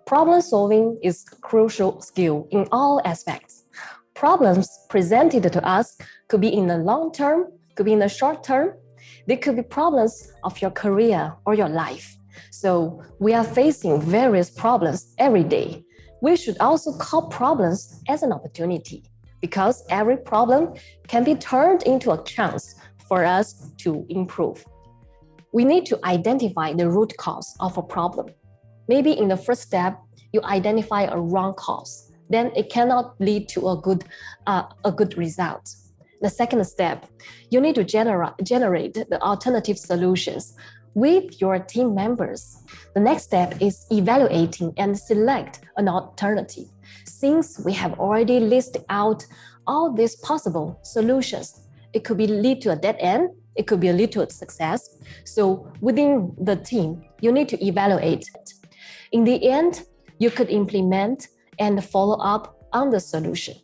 Problem solving is a crucial skill in all aspects. Problems presented to us could be in the long term, could be in the short term. They could be problems of your career or your life. So we are facing various problems every day. We should also call problems as an opportunity because every problem can be turned into a chance for us to improve. We need to identify the root cause of a problem. Maybe in the first step, you identify a wrong cause. Then it cannot lead to a good result. The second step, you need to generate the alternative solutions with your team members. The next step is evaluating and select an alternative. Since we have already listed out all these possible solutions, it could be lead to a dead end, it could be lead to a success. So within the team, you need to evaluate it. In the end, you could implement and follow up on the solution.